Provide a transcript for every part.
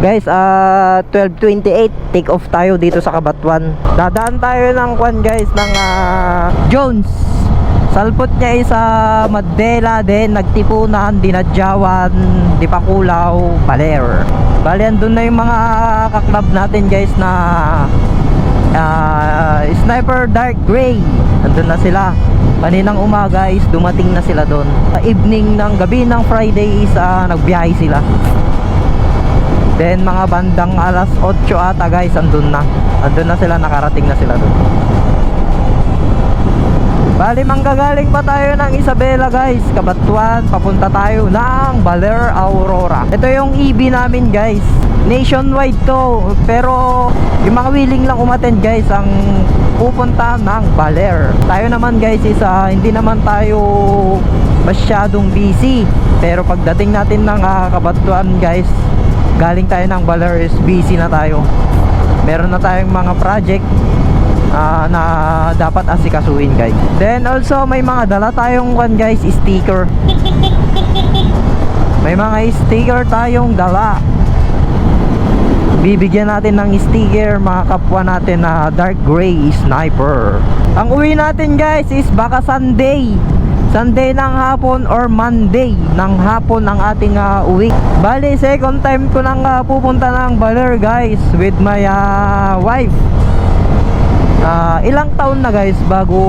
Guys, 12:28 take off tayo dito sa Cabanatuan. Dadaan tayo ng kwan guys ng Jones. Salpot niya ay sa Madela, din Nagtipunan, Dinadjawan, Dipakulaw, Baler. Bali andun na yung mga kaklab natin guys na Sniper Dark Gray. Andun na sila. Kaninang umaga is dumating na sila doon. Sa evening ng gabi ng Friday is nagbiyahe sila. Then mga bandang alas 8 ata guys, andun na sila, nakarating na sila doon. Bali manggagaling pa tayo ng Isabela guys, Cabanatuan, papunta tayo ng Baler, Aurora. Ito yung EB namin guys, nationwide to, pero yung mga willing lang umattend guys ang pupunta ng Baler. Tayo naman guys is hindi naman tayo masyadong busy, pero pagdating natin ng Cabanatuan guys, galing tayo ng Baler is busy na tayo. Meron na tayong mga project na dapat asikasuhin guys. Then also may mga dala tayong guys, sticker. May mga sticker tayong dala. Bibigyan natin ng sticker mga kapwa natin na Dark Gray Sniper. Ang uwi natin guys is baka Sunday ng hapon or Monday ng hapon ang ating uwi. Bali second time ko nang pupunta ng Baler guys with my wife. Ilang taon na guys bago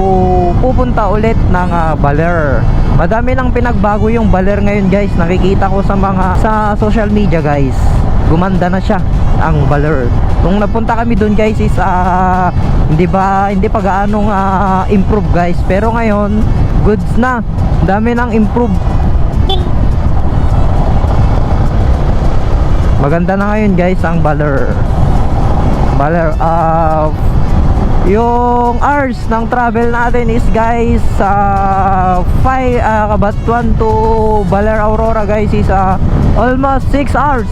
pupunta ulit ng Baler. Madami nang pinagbago yung Baler ngayon guys. Nakikita ko sa social media guys, gumanda na siya ang Baler. Nung napunta kami doon guys is hindi pa gaanong improve guys, pero ngayon goods na, dami nang improve. Maganda na ngayon guys ang Baler. Yung hours ng travel natin is guys 5 Cabanatuan to Baler, Aurora guys is almost 6 hours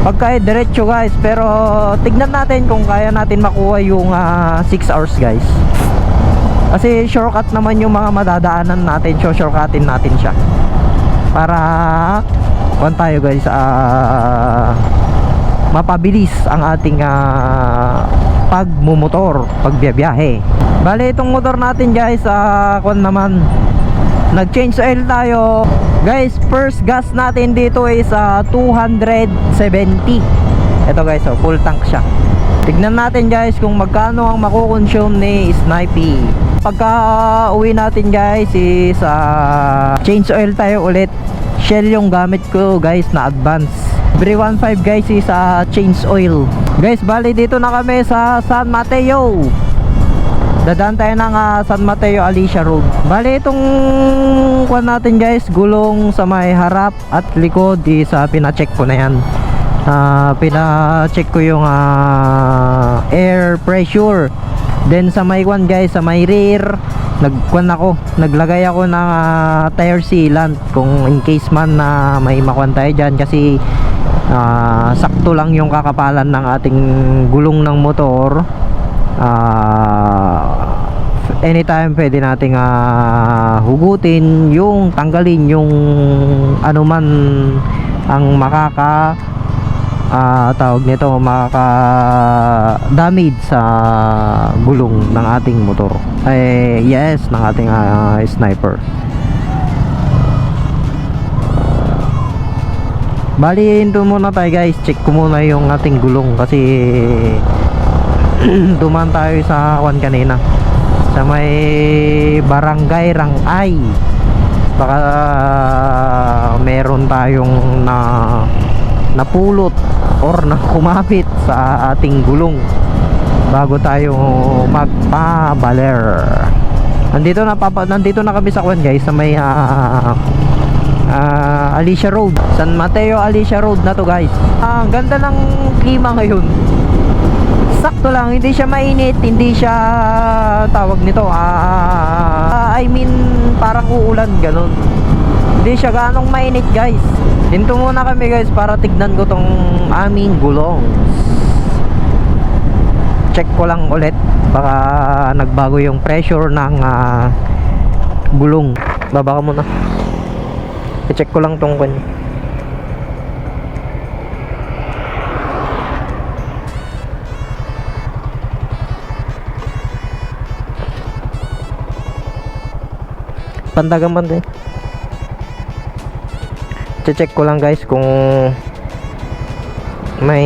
pagka diretso guys, pero tignan natin kung kaya natin makuha yung 6 hours guys, kasi shortcut naman yung mga madadaanan natin, so shortcutin natin siya para tayo guys mapabilis ang ating pagmumotor, pagbiyahe. Bali itong motor natin guys, nag-change oil tayo guys. First gas natin dito is 270. Ito guys, full tank siya. Tignan natin guys kung magkano ang makukonsume ni Snipey. Pagka uwi natin guys is change oil tayo ulit. Shell yung gamit ko guys na advance. Every 1.5 guys is change oil. Guys, bali dito na kami sa San Mateo. Dadaan tayo ng San Mateo Alicia Road. Bali itong kuwan natin guys, gulong sa may harap at likod is pina-check ko na yan. Pina-check ko yung air pressure. Then sa may kuwan guys, sa may rear, naglagay ako ng tire sealant kung in case man na may makuwan tayo dyan, kasi sakto lang yung kakapalan ng ating gulong ng motor. Anytime pwede nating hugutin, yung tanggalin yung anuman ang tawag nito, makaka-damage sa gulong ng ating motor, yes, ng ating Sniper. Bali ito muna tayo guys, check ko muna yung ating gulong kasi duman tayo sa kanina sa may barangay Rangay. Baka meron tayong napulot or na kumapit sa ating gulong bago tayo magpa-Baler. Nandito na kami sa guys, sa may Alicia Road, San Mateo Alicia Road na to guys. Ang ganda ng klima ngayon, sakto lang, hindi siya mainit, hindi siya tawag nito I mean parang uulan ganun, hindi siya ganong mainit guys. Dito muna kami guys para tignan ko tong aming gulong. Check ko lang ulit, baka nagbago yung pressure ng gulong. Baba ka muna, i-check ko lang tong kanya. Pandagan din. Check ko lang guys kung may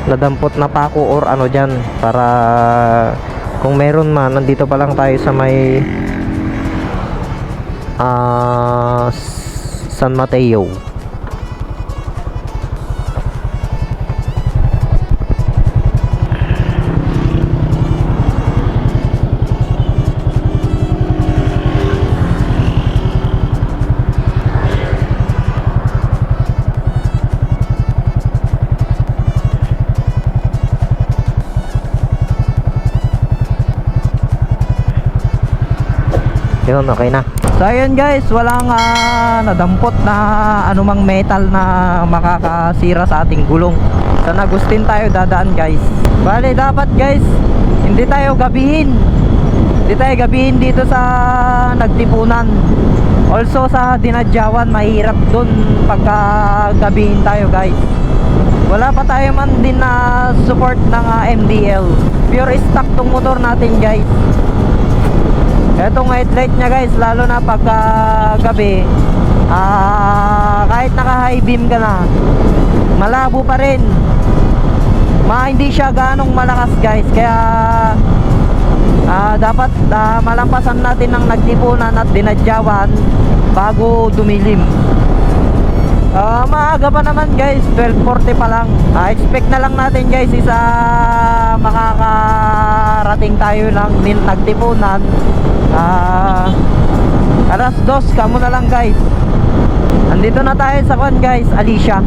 nadampot na pako or ano dyan, para kung meron man, nandito pa lang tayo sa may San Mateo. Yun, okay na. So ayun guys, walang nadampot na anumang metal na makakasira sa ating gulong. San Agustin tayo dadaan guys. Bale dapat guys, hindi tayo gabihin. Hindi tayo gabihin dito sa Nagtipunan. Also sa Dinadyawan, mahirap dun pagka gabihin tayo guys. Wala pa tayo man din na support ng MDL. Pure stock tong motor natin guys. Etong headlight nya guys, lalo na pagka gabi, kahit naka high beam ka na, malabo pa rin. Hindi siya ganong malakas guys. Kaya dapat malampasan natin ng Nagtipunan at Dinadyawan bago dumilim. Maaga pa naman guys, 12:40 pa lang. Expect na lang natin guys isa makakarating tayo ng Nagtipunan. Alas 2 kamo na lang guys. Andito na tayo sa kwan guys, Alicia.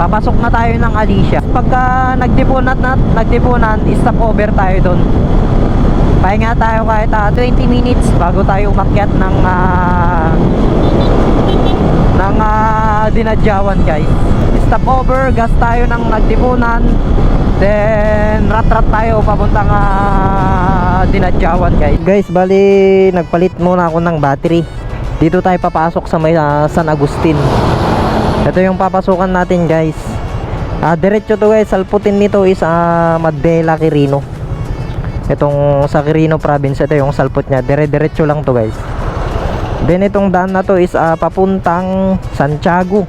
Papasok na tayo ng Alicia. Pagka Nagtipunan stop over tayo doon. Pahinga tayo kahit 20 minutes bago tayo umakyat ng Dinadyawan guys. Stop over, gas tayo ng Nagtipunan, then rat tayo papuntang Dinadyawan guys. Guys, bali nagpalit muna ako ng battery. Dito tayo papasok sa may San Agustin. Ito yung papasukan natin guys. Diretso to guys, salputin nito is Madela, Quirino. Itong sa Quirino province, ito yung salput nya. Diretso lang to guys. Then itong daan na to is papuntang Santiago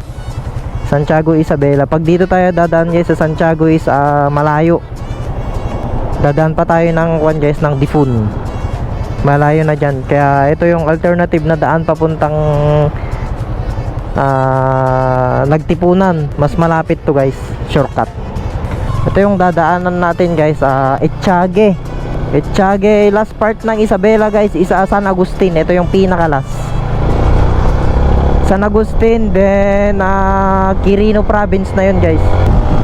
Isabela. Pag dito tayo dadaan guys sa Santiago is malayo. Dadaan pa tayo ng guys ng Difun. Malayo na dyan. Kaya ito yung alternative na daan papuntang Nagtipunan. Mas malapit to guys. Shortcut. Ito yung dadaanan natin guys, Etiague. Last part ng Isabela guys is San Agustin. Ito yung pinaka last. San Agustin, then Quirino province na yun guys.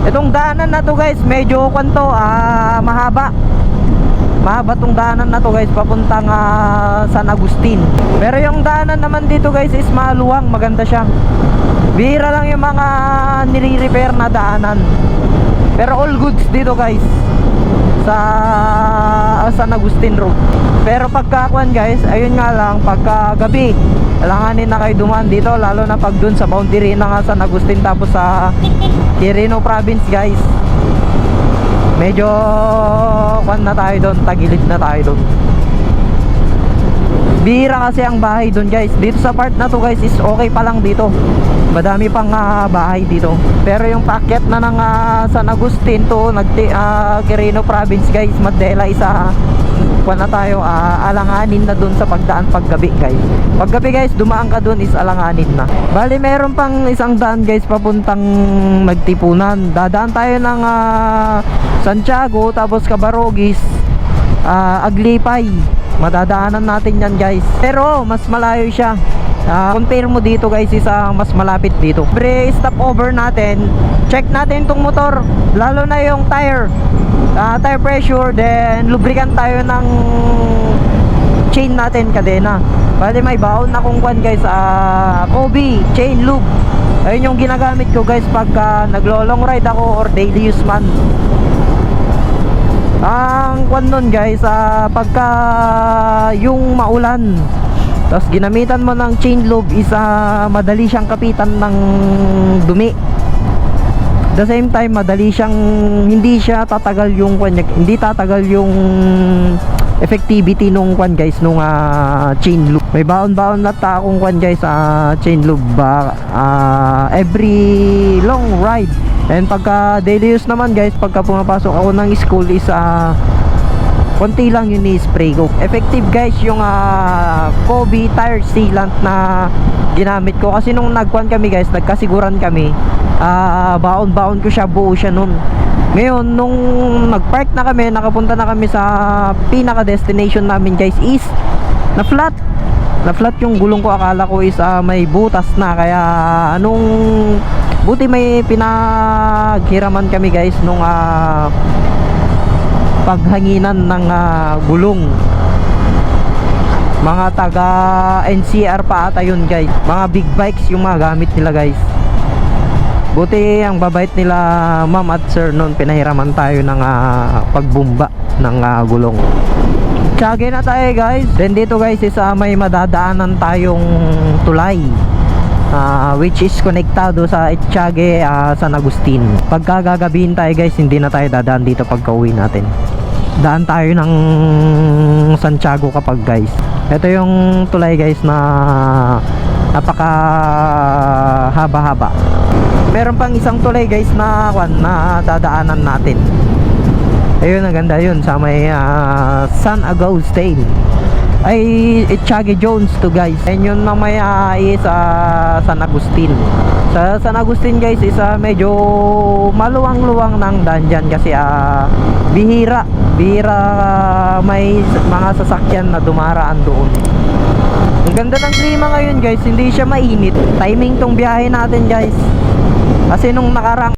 Itong daanan na to guys, medyo mahaba tong daanan na to guys, papuntang San Agustin. Pero yung daanan naman dito guys is maluwang, maganda siya. Bihira lang yung mga nire-repair na daanan. Pero all goods dito guys sa San Agustin Road. Pero pagkakuan guys, ayun nga lang, pagka gabi alanganin na kayo dumaan dito, lalo na pag dun sa boundary ng San Agustin tapos sa Quirino province guys. Medyo kuan na tayo doon, tagilid na tayo doon. Bihira kasi ang bahay doon guys. Dito sa part na to guys is okay pa lang dito. Madami pang bahay dito. Pero yung paakyat na ng San Agustin to Quirino province guys, Madela, isa kuan na tayo, alanganin na dun sa pagdaan paggabi guys. Paggabi guys, dumaan ka dun is alanganin na. Bali meron pang isang daan guys papuntang Nagtipunan. Dadaan tayo ng Santiago, tapos Cabarogis, Aglipay. Madadaanan natin yan guys. Pero mas malayo siya. Compare mo dito guys, isa mas malapit dito. Pre stop over natin, check natin tong motor, lalo na yung tire pressure, then lubricant tayo ng chain natin, kadena. Bali may baon na kung kwan guys, Kobe chain lube. Ayun yung ginagamit ko guys pagka naglo-long ride ako or daily use man. Ang kwan nun guys, pagka yung maulan, tapos ginamitan mo ng chain lube, madali siyang kapitan ng dumi. The same time, madali siyang, hindi siya tatagal yung, hindi tatagal yung effectivity nung kwan guys, nung chain loop. May baon-baon na akong kwan guys, chain loop ba every long ride. And pagka daily use naman guys, pagka pumapasok ako ng school is konti lang yun i-spray ko. Effective guys yung Kobe tire sealant na ginamit ko, kasi nung nagkuhan kami guys, nagkasiguran kami, baon-baon ko siya, buo siya nun. Ngayon nung nagpark na kami, nakapunta na kami sa pinaka destination namin guys, is na flat yung gulong ko. Akala ko is may butas na, kaya buti may pinaghiraman kami guys nung paghanginan ng gulong. Mga taga NCR pa ata yun guys, mga big bikes yung mga gamit nila guys. Buti ang babait nila ma'am at sir noon, pinahiraman tayo ng pagbumba ng gulong. Tiyaga na tayo guys. Then dito guys is may madadaanan tayong tulay, which is konektado sa Etiague, San Agustin. Pagka gagabihin tayo guys, hindi na tayo dadaan dito pagka uwi natin. Daan tayo ng Santiago kapag guys. Ito yung tulay guys na napaka haba-haba. Meron pang isang tulay guys na dadaanan natin. Ayun, ang ganda yun sa may San Agustin. Ay, Etiague Jones to guys. And yun mamaya is San Agustin. Sa San Agustin guys is medyo maluwang-luwang ng daan dyan, kasi bihira may mga sasakyan na dumaraan doon. Ang ganda ng klima ngayon guys, hindi siya mainit. Timing tong biyahe natin guys, kasi nung nakarang